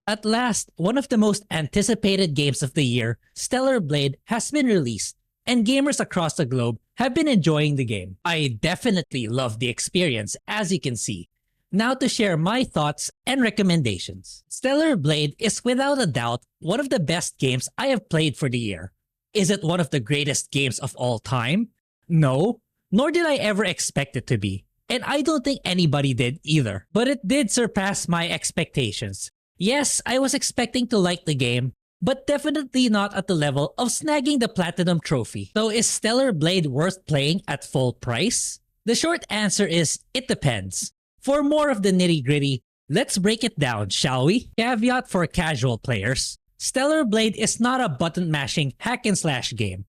At last, one of the most anticipated games of the year, Stellar Blade, has been released, and gamers across the globe have been enjoying the game. I definitely love the experience, as you can see. Now to share my thoughts and recommendations. Stellar Blade is without a doubt one of the best games I have played for the year. Is it one of the greatest games of all time? No, nor did I ever expect it to be. And I don't think anybody did either. But it did surpass my expectations. Yes, I was expecting to like the game, but definitely not at the level of snagging the Platinum Trophy. So is Stellar Blade worth playing at full price? The short answer is, it depends. For more of the nitty-gritty, let's break it down, shall we? Caveat for casual players. Stellar Blade is not a button-mashing hack-and-slash game.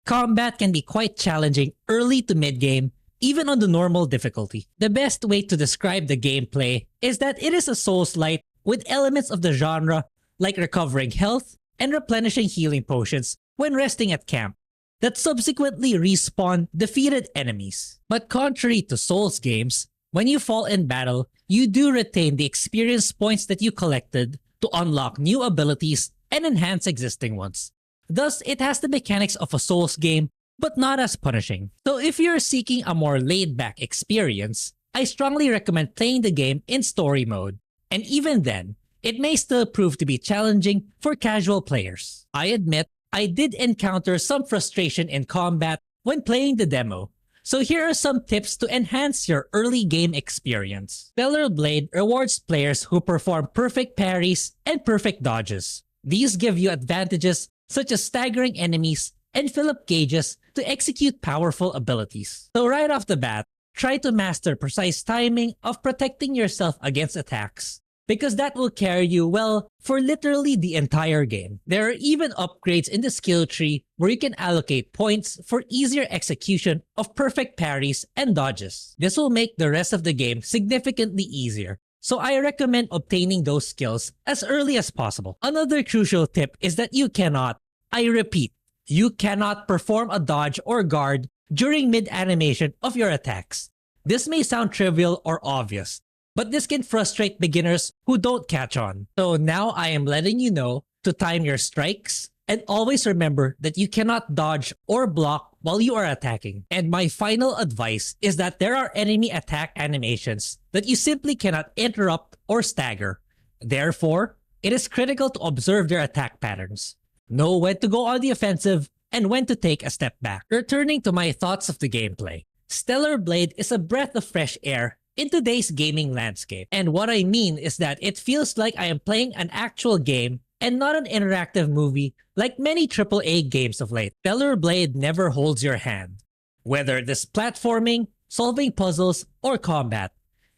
Combat can be quite challenging early to mid-game, even on the normal difficulty. The best way to describe the gameplay is that it is a Souls-like with elements of the genre like recovering health and replenishing healing potions when resting at camp that subsequently respawn defeated enemies. But contrary to Souls games, when you fall in battle, you do retain the experience points that you collected to unlock new abilities and enhance existing ones. Thus, it has the mechanics of a Souls game, but not as punishing. So if you're seeking a more laid-back experience, I strongly recommend playing the game in story mode. And even then, it may still prove to be challenging for casual players. I admit, I did encounter some frustration in combat when playing the demo. So here are some tips to enhance your early game experience. Stellar Blade rewards players who perform perfect parries and perfect dodges. These give you advantages such as staggering enemies and fill up gauges to execute powerful abilities. So right off the bat, try to master precise timing of protecting yourself against attacks, because that will carry you well for literally the entire game. There are even upgrades in the skill tree where you can allocate points for easier execution of perfect parries and dodges. This will make the rest of the game significantly easier, so I recommend obtaining those skills as early as possible. Another crucial tip is that you cannot, I repeat, you cannot perform a dodge or guard during mid-animation of your attacks. This may sound trivial or obvious, but this can frustrate beginners who don't catch on. So now I am letting you know to time your strikes, and always remember that you cannot dodge or block while you are attacking. And my final advice is that there are enemy attack animations that you simply cannot interrupt or stagger. Therefore, it is critical to observe their attack patterns, know when to go on the offensive, and when to take a step back. Returning to my thoughts of the gameplay, Stellar Blade is a breath of fresh air in today's gaming landscape. And what I mean is that it feels like I am playing an actual game and not an interactive movie like many AAA games of late. Stellar Blade never holds your hand. Whether it is platforming, solving puzzles, or combat,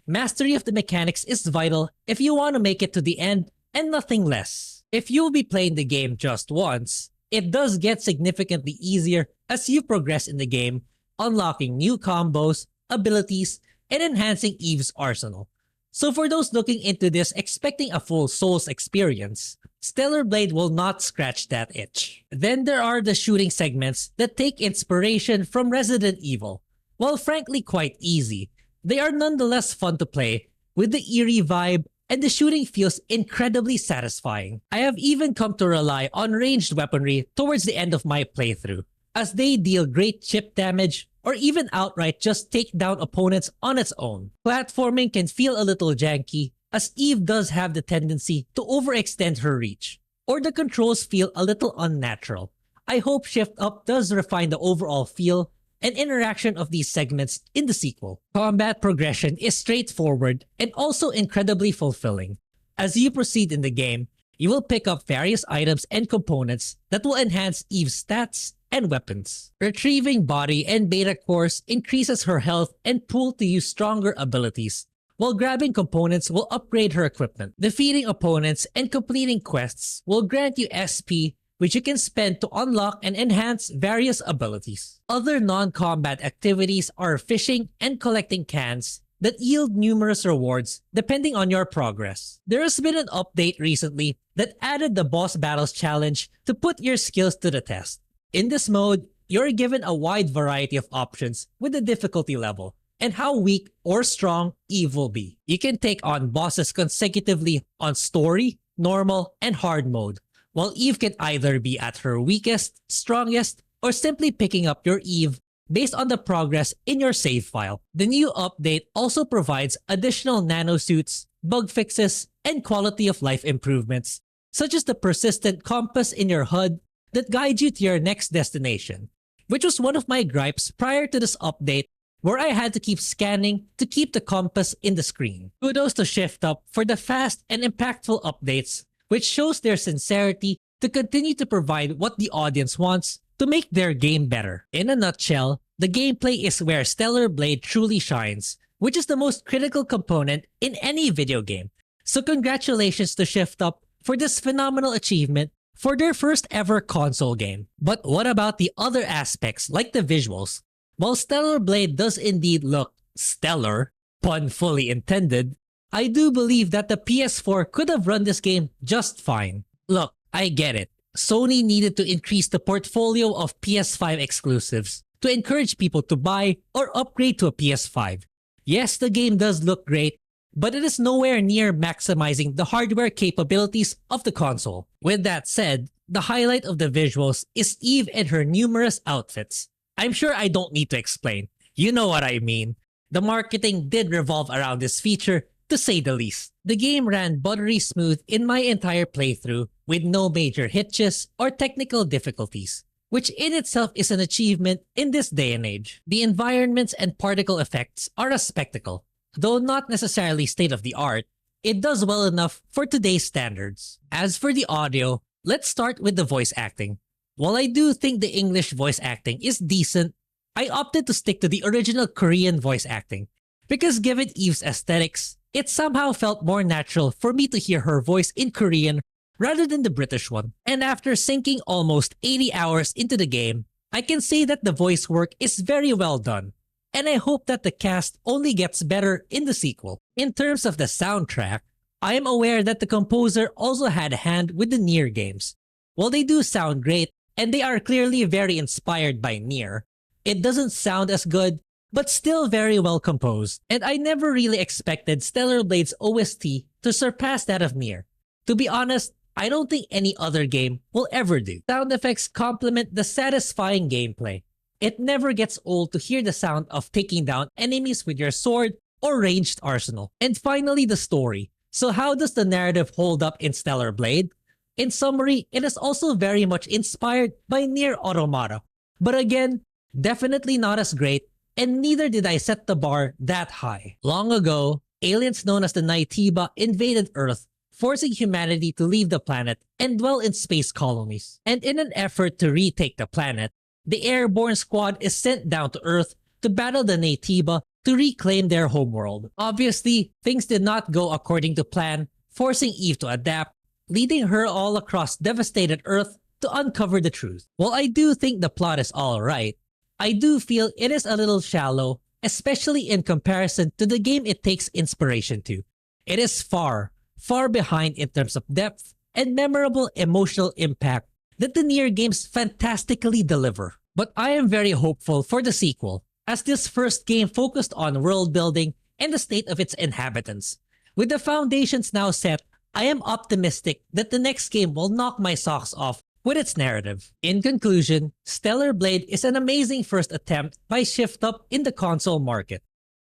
mastery of the mechanics is vital if you want to make it to the end and nothing less. If you'll be playing the game just once, it does get significantly easier as you progress in the game, unlocking new combos, abilities, and enhancing Eve's arsenal. So for those looking into this expecting a full Souls experience, Stellar Blade will not scratch that itch. Then there are the shooting segments that take inspiration from Resident Evil. While frankly quite easy, they are nonetheless fun to play with the eerie vibe, and the shooting feels incredibly satisfying. I have even come to rely on ranged weaponry towards the end of my playthrough, as they deal great chip damage or even outright just take down opponents on its own. Platforming can feel a little janky, as Eve does have the tendency to overextend her reach, or the controls feel a little unnatural. I hope Shift Up does refine the overall feel and interaction of these segments in the sequel. Combat progression is straightforward and also incredibly fulfilling. As you proceed in the game, you will pick up various items and components that will enhance Eve's stats and weapons. Retrieving body and beta cores increases her health and pool to use stronger abilities, while grabbing components will upgrade her equipment. Defeating opponents and completing quests will grant you SP, which you can spend to unlock and enhance various abilities. Other non-combat activities are fishing and collecting cans that yield numerous rewards depending on your progress. There has been an update recently that added the boss battles challenge to put your skills to the test. In this mode, you're given a wide variety of options with the difficulty level and how weak or strong Eve will be. You can take on bosses consecutively on story, normal, and hard mode, while Eve can either be at her weakest, strongest, or simply picking up your Eve based on the progress in your save file. The new update also provides additional nanosuits, bug fixes, and quality of life improvements, such as the persistent compass in your HUD that guides you to your next destination, which was one of my gripes prior to this update, where I had to keep scanning to keep the compass in the screen. Kudos to Shift Up for the fast and impactful updates, which shows their sincerity to continue to provide what the audience wants to make their game better. In a nutshell, the gameplay is where Stellar Blade truly shines, which is the most critical component in any video game. So congratulations to Shift Up for this phenomenal achievement for their first ever console game. But what about the other aspects like the visuals? While Stellar Blade does indeed look stellar, pun fully intended, I do believe that the PS4 could have run this game just fine. Look, I get it. Sony needed to increase the portfolio of PS5 exclusives to encourage people to buy or upgrade to a PS5. Yes, the game does look great, but it is nowhere near maximizing the hardware capabilities of the console. With that said, the highlight of the visuals is Eve and her numerous outfits. I'm sure I don't need to explain. You know what I mean. The marketing did revolve around this feature, to say the least. The game ran buttery smooth in my entire playthrough with no major hitches or technical difficulties, which in itself is an achievement in this day and age. The environments and particle effects are a spectacle. Though not necessarily state-of-the-art, it does well enough for today's standards. As for the audio, let's start with the voice acting. While I do think the English voice acting is decent, I opted to stick to the original Korean voice acting, because given Eve's aesthetics, it somehow felt more natural for me to hear her voice in Korean rather than the British one. And after sinking almost 80 hours into the game, I can say that the voice work is very well done, and I hope that the cast only gets better in the sequel. In terms of the soundtrack, I am aware that the composer also had a hand with the Nier games. While they do sound great, and they are clearly very inspired by Nier, it doesn't sound as good, but still very well composed. And I never really expected Stellar Blade's OST to surpass that of Nier. To be honest, I don't think any other game will ever do. Sound effects complement the satisfying gameplay. It never gets old to hear the sound of taking down enemies with your sword or ranged arsenal. And finally, the story. So how does the narrative hold up in Stellar Blade? In summary, it is also very much inspired by Nier Automata. But again, definitely not as great, and neither did I set the bar that high. Long ago, aliens known as the Naitiba invaded Earth, forcing humanity to leave the planet and dwell in space colonies. And in an effort to retake the planet, the airborne squad is sent down to Earth to battle the Naitiba to reclaim their homeworld. Obviously, things did not go according to plan, forcing Eve to adapt, leading her all across devastated Earth to uncover the truth. While I do think the plot is alright, I do feel it is a little shallow, especially in comparison to the game it takes inspiration to. It is far, far behind in terms of depth and memorable emotional impact that the Nier games fantastically deliver. But I am very hopeful for the sequel, as this first game focused on world building and the state of its inhabitants. With the foundations now set, I am optimistic that the next game will knock my socks off with its narrative. In conclusion, Stellar Blade is an amazing first attempt by Shift Up in the console market.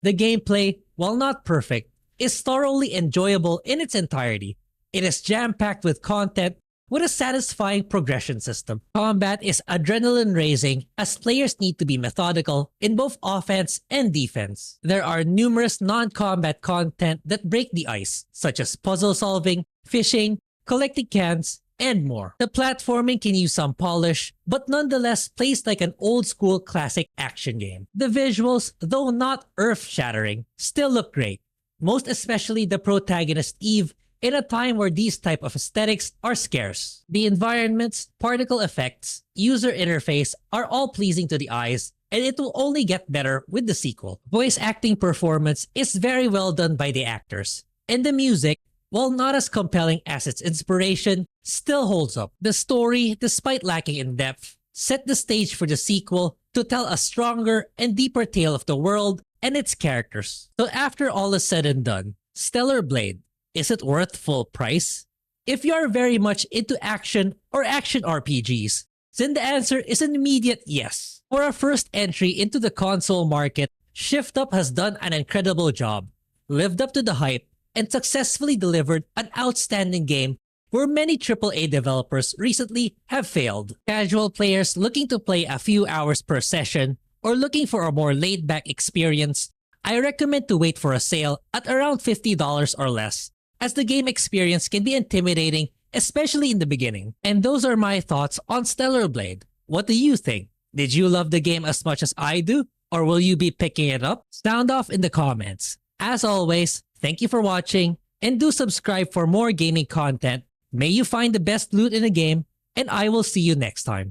The gameplay, while not perfect, is thoroughly enjoyable in its entirety. It is jam-packed with content with a satisfying progression system. Combat is adrenaline-raising as players need to be methodical in both offense and defense. There are numerous non-combat content that break the ice, such as puzzle solving, fishing, collecting cans, and more. The platforming can use some polish, but nonetheless plays like an old-school classic action game. The visuals, though not earth-shattering, still look great, most especially the protagonist Eve in a time where these type of aesthetics are scarce. The environments, particle effects, user interface are all pleasing to the eyes, and it will only get better with the sequel. Voice acting performance is very well done by the actors, and the music, while not as compelling as its inspiration, still holds up. The story, despite lacking in depth, set the stage for the sequel to tell a stronger and deeper tale of the world and its characters. So after all is said and done, Stellar Blade, is it worth full price? if you are very much into action or action RPGs, then the answer is an immediate yes. For a first entry into the console market, Shift Up has done an incredible job, lived up to the hype, and successfully delivered an outstanding game where many AAA developers recently have failed. Casual players looking to play a few hours per session or looking for a more laid-back experience, I recommend to wait for a sale at around $50 or less, as the game experience can be intimidating, especially in the beginning. And those are my thoughts on Stellar Blade. What do you think? Did you love the game as much as I do? Or will you be picking it up? Sound off in the comments. As always, thank you for watching, and do subscribe for more gaming content. May you find the best loot in a game, and I will see you next time.